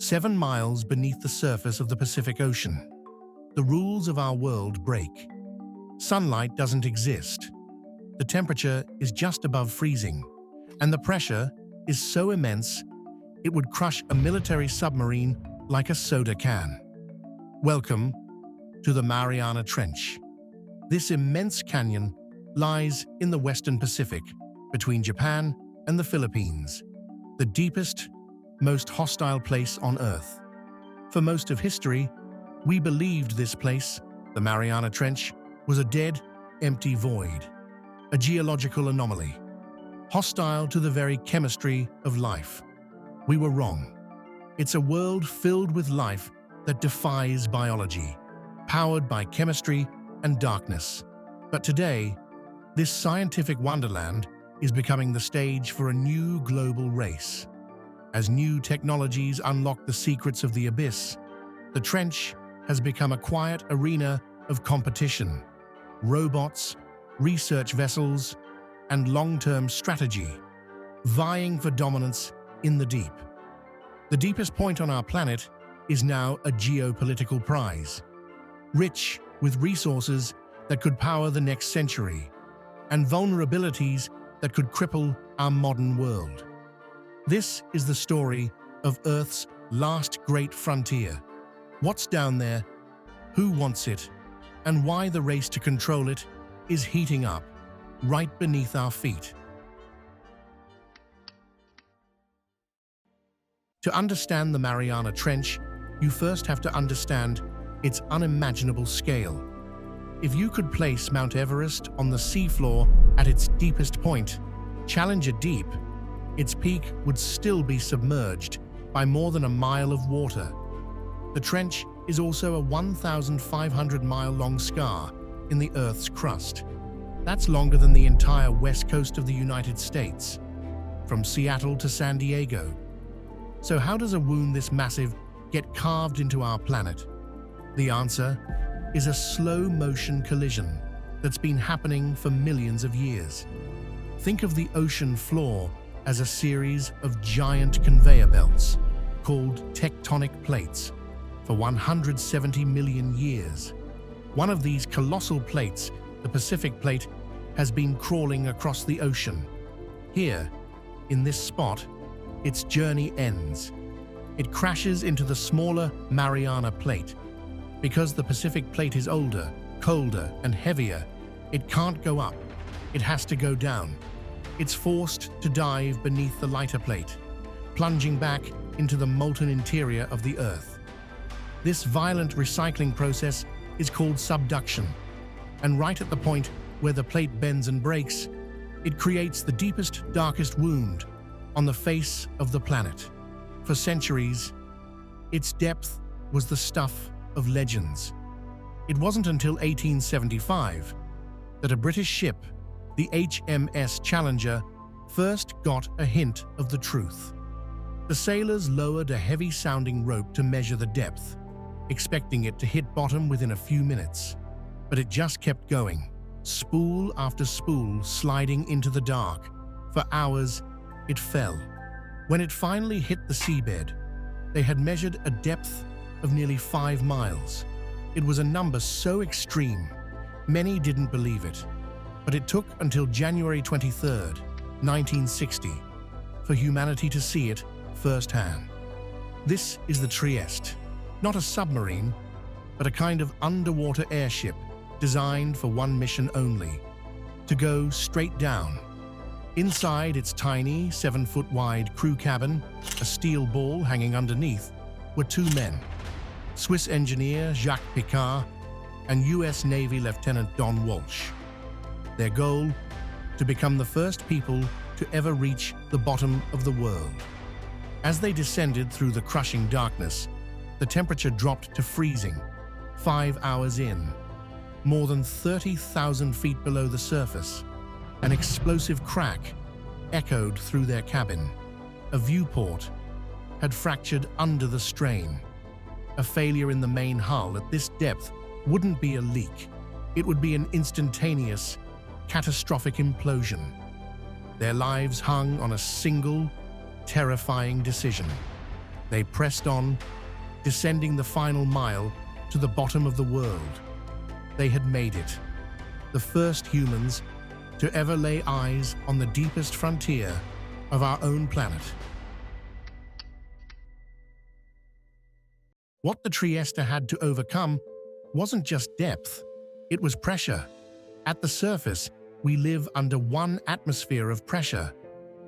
7 miles beneath the surface of the Pacific Ocean. The rules of our world break. Sunlight doesn't exist. The temperature is just above freezing, and the pressure is so immense it would crush a military submarine like a soda can. Welcome to the Mariana Trench. This immense canyon lies in the Western Pacific, between Japan and the Philippines, the deepest, most hostile place on Earth. For most of history, we believed this place, the Mariana Trench, was a dead, empty void, a geological anomaly, hostile to the very chemistry of life. We were wrong. It's a world filled with life that defies biology, powered by chemistry and darkness. But today, this scientific wonderland is becoming the stage for a new global race. As new technologies unlock the secrets of the abyss, the trench has become a quiet arena of competition. Robots, research vessels, and long-term strategy, vying for dominance in the deep. The deepest point on our planet is now a geopolitical prize, rich with resources that could power the next century, and vulnerabilities that could cripple our modern world. This is the story of Earth's last great frontier. What's down there, who wants it, and why the race to control it is heating up right beneath our feet. To understand the Mariana Trench, you first have to understand its unimaginable scale. If you could place Mount Everest on the seafloor at its deepest point, Challenger Deep, its peak would still be submerged by more than a mile of water. The trench is also a 1,500-mile-long scar in the Earth's crust. That's longer than the entire west coast of the United States, from Seattle to San Diego. So how does a wound this massive get carved into our planet? The answer is a slow-motion collision that's been happening for millions of years. Think of the ocean floor as a series of giant conveyor belts called tectonic plates for 170 million years. One of these colossal plates, the Pacific Plate, has been crawling across the ocean. Here, in this spot, its journey ends. It crashes into the smaller Mariana Plate. Because the Pacific Plate is older, colder, and heavier, it can't go up. It has to go down. It's forced to dive beneath the lighter plate, plunging back into the molten interior of the Earth. This violent recycling process is called subduction, and right at the point where the plate bends and breaks, it creates the deepest, darkest wound on the face of the planet. For centuries, its depth was the stuff of legends. It wasn't until 1875 that a British ship, the HMS Challenger, first got a hint of the truth. The sailors lowered a heavy-sounding rope to measure the depth, expecting it to hit bottom within a few minutes. But it just kept going, spool after spool sliding into the dark. For hours, it fell. When it finally hit the seabed, they had measured a depth of nearly 5 miles. It was a number so extreme, many didn't believe it. But it took until January 23, 1960, for humanity to see it firsthand. This is the Trieste, not a submarine, but a kind of underwater airship designed for one mission only: to go straight down. Inside its tiny, 7-foot-wide crew cabin, a steel ball hanging underneath, were 2 men: Swiss engineer Jacques Piccard and US Navy Lieutenant Don Walsh. Their goal: to become the first people to ever reach the bottom of the world. As they descended through the crushing darkness, the temperature dropped to freezing. 5 hours in, more than 30,000 feet below the surface, an explosive crack echoed through their cabin. A viewport had fractured under the strain. A failure in the main hull at this depth wouldn't be a leak. It would be an instantaneous, catastrophic implosion. Their lives hung on a single, terrifying decision: They pressed on, descending the final mile to the bottom of the world. They had made it, the first humans to ever lay eyes on the deepest frontier of our own planet. What the Trieste had to overcome wasn't just depth, it was pressure. At the surface, we live under 1 atmosphere of pressure.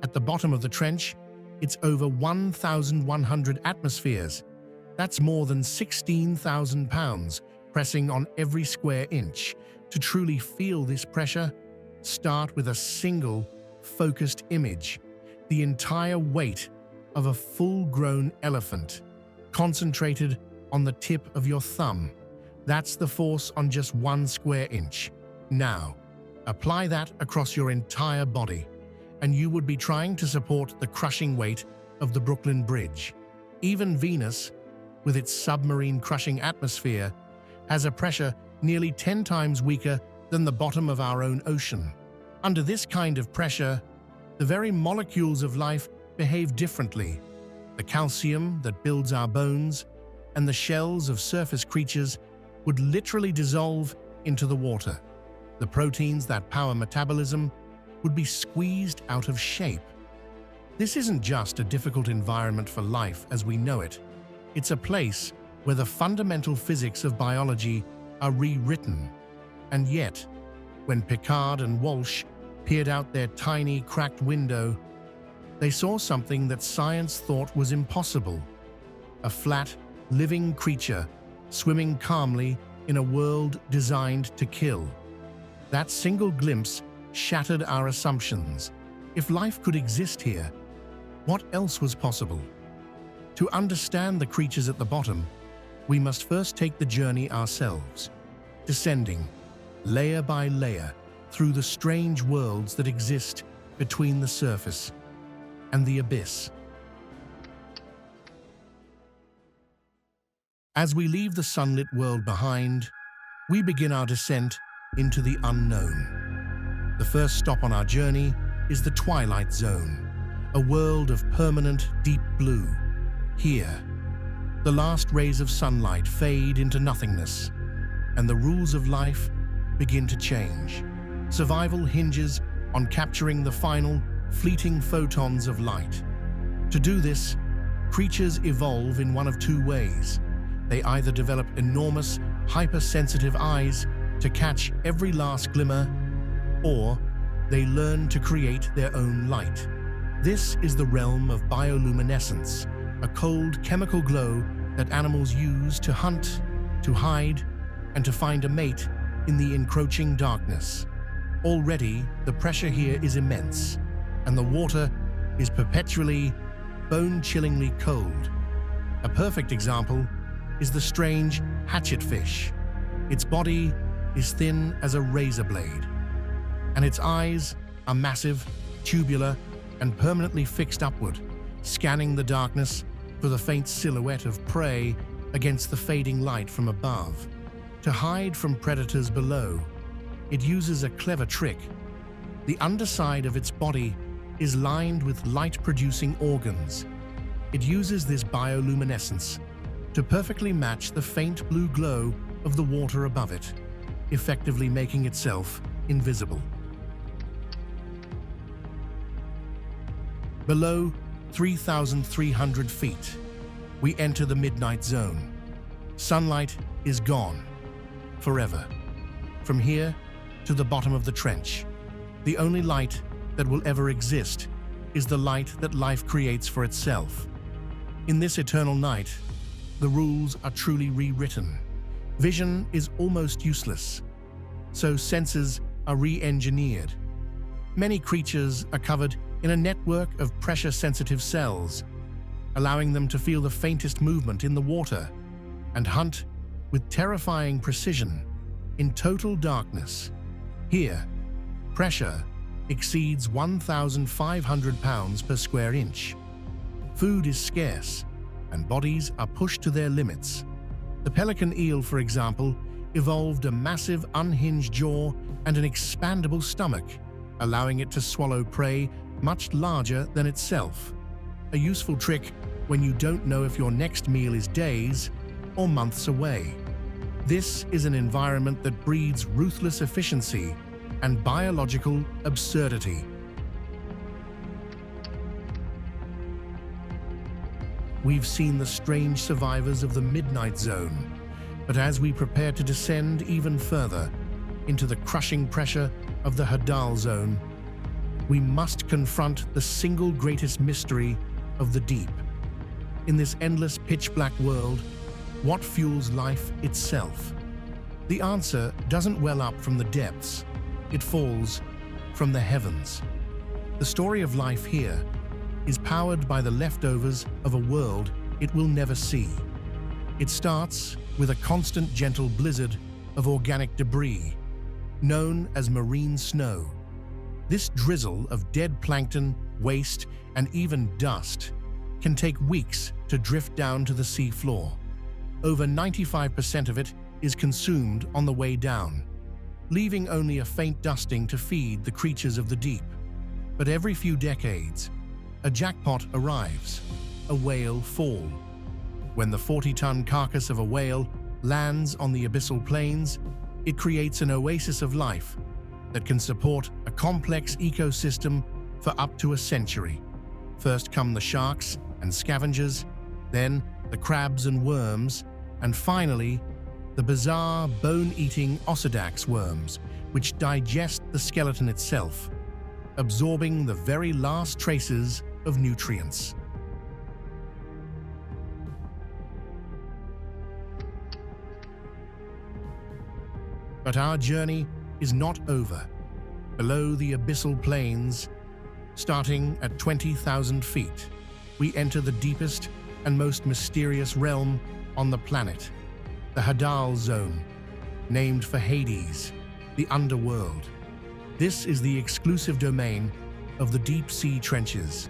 At the bottom of the trench, it's over 1,100 atmospheres. That's more than 16,000 pounds pressing on every square inch. To truly feel this pressure, start with a single, focused image. The entire weight of a full-grown elephant, concentrated on the tip of your thumb. That's the force on just 1 square inch. Now, apply that across your entire body, and you would be trying to support the crushing weight of the Brooklyn Bridge. Even Venus, with its submarine crushing atmosphere, has a pressure nearly 10 times weaker than the bottom of our own ocean. Under this kind of pressure, the very molecules of life behave differently. The calcium that builds our bones and the shells of surface creatures would literally dissolve into the water. The proteins that power metabolism would be squeezed out of shape. This isn't just a difficult environment for life as we know it. It's a place where the fundamental physics of biology are rewritten. And yet, when Picard and Walsh peered out their tiny, cracked window, they saw something that science thought was impossible. A flat, living creature swimming calmly in a world designed to kill. That single glimpse shattered our assumptions. If life could exist here, what else was possible? To understand the creatures at the bottom, we must first take the journey ourselves, descending, layer by layer, through the strange worlds that exist between the surface and the abyss. As we leave the sunlit world behind, we begin our descent into the unknown. The first stop on our journey is the Twilight Zone, a world of permanent deep blue. Here, the last rays of sunlight fade into nothingness, and the rules of life begin to change. Survival hinges on capturing the final, fleeting photons of light. To do this, creatures evolve in one of 2 ways. They either develop enormous, hypersensitive eyes to catch every last glimmer, or they learn to create their own light. This is the realm of bioluminescence, a cold chemical glow that animals use to hunt, to hide, and to find a mate in the encroaching darkness. Already, the pressure here is immense, and the water is perpetually, bone-chillingly cold. A perfect example is the strange hatchetfish. Its body is thin as a razor blade, and its eyes are massive, tubular, and permanently fixed upward, scanning the darkness for the faint silhouette of prey against the fading light from above. To hide from predators below, it uses a clever trick. The underside of its body is lined with light-producing organs. It uses this bioluminescence to perfectly match the faint blue glow of the water above it, effectively making itself invisible. Below 3,300 feet, we enter the midnight zone. Sunlight is gone, forever. From here to the bottom of the trench, the only light that will ever exist is the light that life creates for itself. In this eternal night, the rules are truly rewritten. Vision is almost useless, so senses are re-engineered. Many creatures are covered in a network of pressure-sensitive cells, allowing them to feel the faintest movement in the water and hunt with terrifying precision in total darkness. Here, pressure exceeds 1,500 pounds per square inch. Food is scarce, and bodies are pushed to their limits. The pelican eel, for example, evolved a massive unhinged jaw and an expandable stomach, allowing it to swallow prey much larger than itself. A useful trick when you don't know if your next meal is days or months away. This is an environment that breeds ruthless efficiency and biological absurdity. We've seen the strange survivors of the Midnight Zone, but as we prepare to descend even further into the crushing pressure of the Hadal Zone, we must confront the single greatest mystery of the deep. In this endless pitch-black world, what fuels life itself? The answer doesn't well up from the depths, it falls from the heavens. The story of life here is powered by the leftovers of a world it will never see. It starts with a constant gentle blizzard of organic debris, known as marine snow. This drizzle of dead plankton, waste, and even dust can take weeks to drift down to the sea floor. Over 95% of it is consumed on the way down, leaving only a faint dusting to feed the creatures of the deep. But every few decades, a jackpot arrives, a whale fall. When the 40-ton carcass of a whale lands on the abyssal plains, it creates an oasis of life that can support a complex ecosystem for up to a century. First come the sharks and scavengers, then the crabs and worms, and finally, the bizarre bone-eating Osedax worms, which digest the skeleton itself, absorbing the very last traces of nutrients. But our journey is not over. Below the abyssal plains, starting at 20,000 feet, we enter the deepest and most mysterious realm on the planet, the Hadal Zone, named for Hades, the underworld. This is the exclusive domain of the deep sea trenches,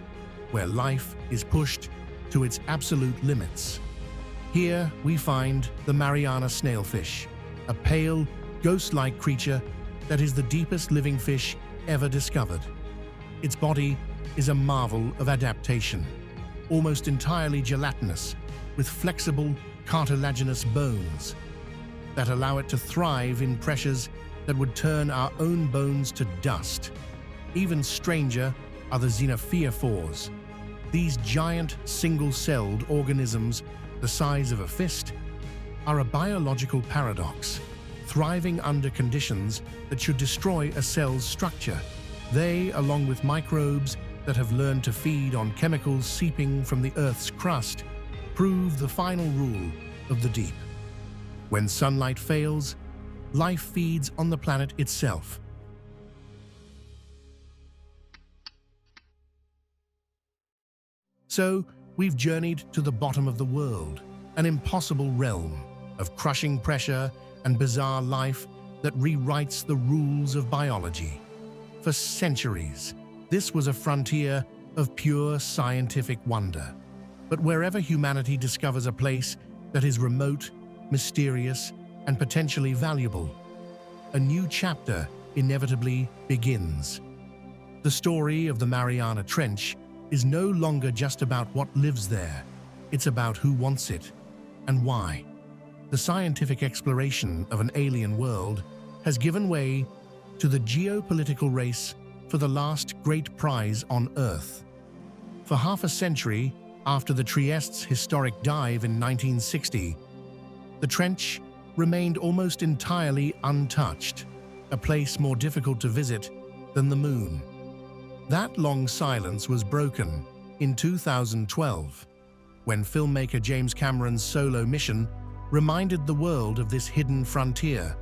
where life is pushed to its absolute limits. Here we find the Mariana snailfish, a pale, ghost-like creature that is the deepest living fish ever discovered. Its body is a marvel of adaptation, almost entirely gelatinous, with flexible, cartilaginous bones that allow it to thrive in pressures that would turn our own bones to dust. Even stranger are the xenophyophores. These giant, single-celled organisms, the size of a fist, are a biological paradox, thriving under conditions that should destroy a cell's structure. They, along with microbes that have learned to feed on chemicals seeping from the Earth's crust, prove the final rule of the deep. When sunlight fails, life feeds on the planet itself. So, we've journeyed to the bottom of the world, an impossible realm of crushing pressure and bizarre life that rewrites the rules of biology. For centuries, this was a frontier of pure scientific wonder. But wherever humanity discovers a place that is remote, mysterious, and potentially valuable, a new chapter inevitably begins. The story of the Mariana Trench is no longer just about what lives there. It's about who wants it and why. The scientific exploration of an alien world has given way to the geopolitical race for the last great prize on Earth. For half a century after the Trieste's historic dive in 1960, the trench remained almost entirely untouched, a place more difficult to visit than the moon. That long silence was broken in 2012, when filmmaker James Cameron's solo mission reminded the world of this hidden frontier.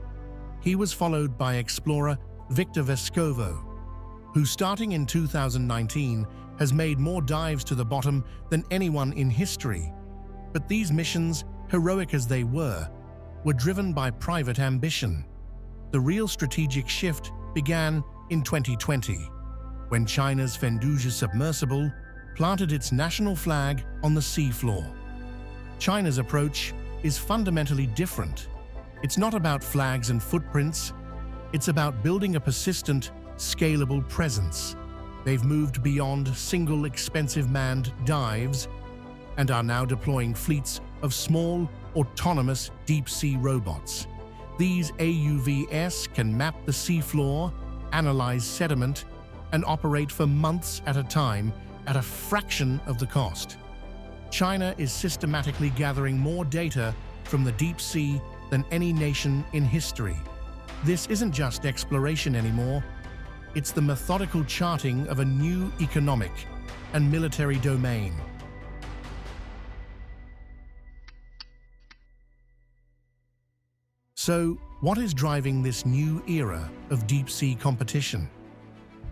He was followed by explorer Victor Vescovo, who starting in 2019 has made more dives to the bottom than anyone in history. But these missions, heroic as they were driven by private ambition. The real strategic shift began in 2020, when China's Fendouzhe submersible planted its national flag on the seafloor. China's approach is fundamentally different. It's not about flags and footprints, it's about building a persistent, scalable presence. They've moved beyond single expensive manned dives and are now deploying fleets of small, autonomous deep-sea robots. These AUVs can map the seafloor, analyze sediment, and operate for months at a time at a fraction of the cost. China is systematically gathering more data from the deep sea than any nation in history. This isn't just exploration anymore, it's the methodical charting of a new economic and military domain. So, what is driving this new era of deep-sea competition?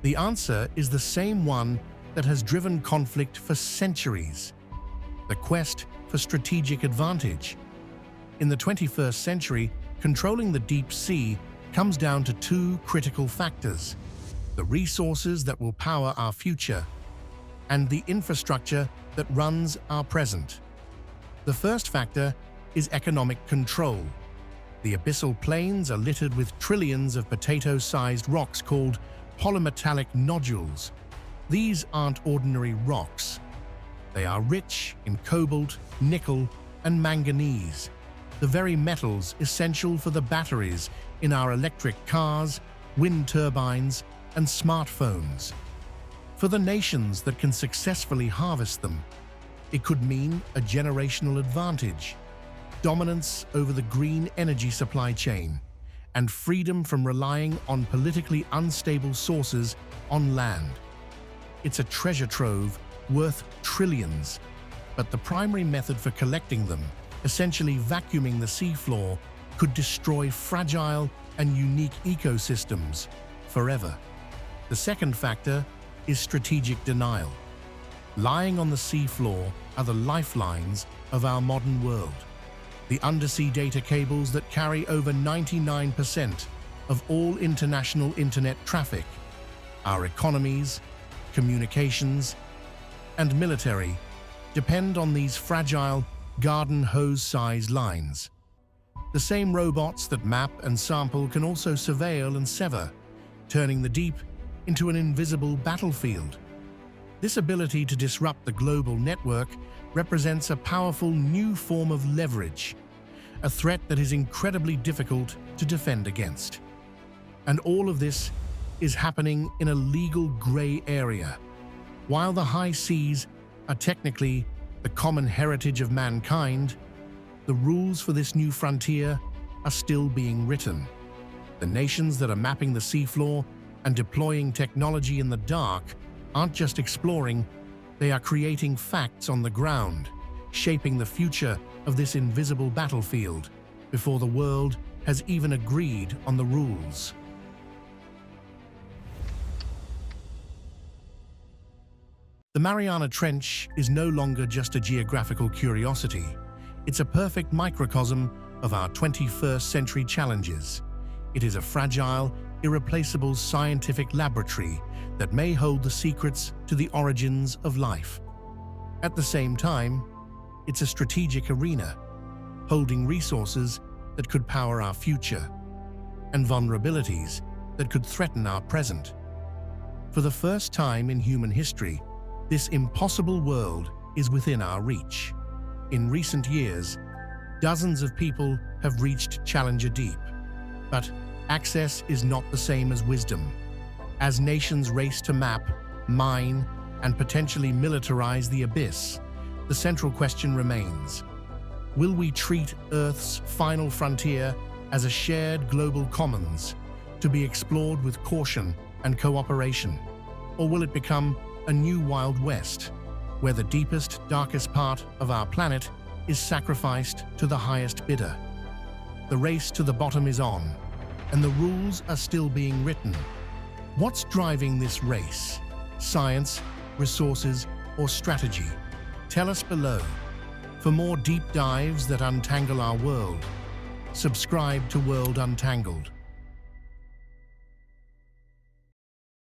The answer is the same one that has driven conflict for centuries: the quest for strategic advantage. In the 21st century, controlling the deep sea comes down to two critical factors: the resources that will power our future and the infrastructure that runs our present. The first factor is economic control. The abyssal plains are littered with trillions of potato-sized rocks called polymetallic nodules. These aren't ordinary rocks. They are rich in cobalt, nickel, and manganese, the very metals essential for the batteries in our electric cars, wind turbines, and smartphones. For the nations that can successfully harvest them, it could mean a generational advantage, dominance over the green energy supply chain, and freedom from relying on politically unstable sources on land. It's a treasure trove worth trillions, but the primary method for collecting them, essentially vacuuming the seafloor, could destroy fragile and unique ecosystems forever. The second factor is strategic denial. Lying on the seafloor are the lifelines of our modern world. The undersea data cables that carry over 99% of all international internet traffic. Our economies, communications, and military depend on these fragile, garden hose-sized lines. The same robots that map and sample can also surveil and sever, turning the deep into an invisible battlefield. This ability to disrupt the global network represents a powerful new form of leverage, a threat that is incredibly difficult to defend against. And all of this is happening in a legal gray area. While the high seas are technically the common heritage of mankind, the rules for this new frontier are still being written. The nations that are mapping the seafloor and deploying technology in the dark aren't just exploring, they are creating facts on the ground, shaping the future of this invisible battlefield before the world has even agreed on the rules. The Mariana Trench is no longer just a geographical curiosity. It's a perfect microcosm of our 21st century challenges. It is a fragile, irreplaceable scientific laboratory that may hold the secrets to the origins of life. At the same time, it's a strategic arena, holding resources that could power our future and vulnerabilities that could threaten our present. For the first time in human history, this impossible world is within our reach. In recent years, dozens of people have reached Challenger Deep, but access is not the same as wisdom. As nations race to map, mine, and potentially militarize the abyss, the central question remains: will we treat Earth's final frontier as a shared global commons to be explored with caution and cooperation? Or will it become a new Wild West, where the deepest, darkest part of our planet is sacrificed to the highest bidder? The race to the bottom is on, and the rules are still being written. What's driving this race? Science, resources, or strategy? Tell us below. For more deep dives that untangle our world, subscribe to World Untangled.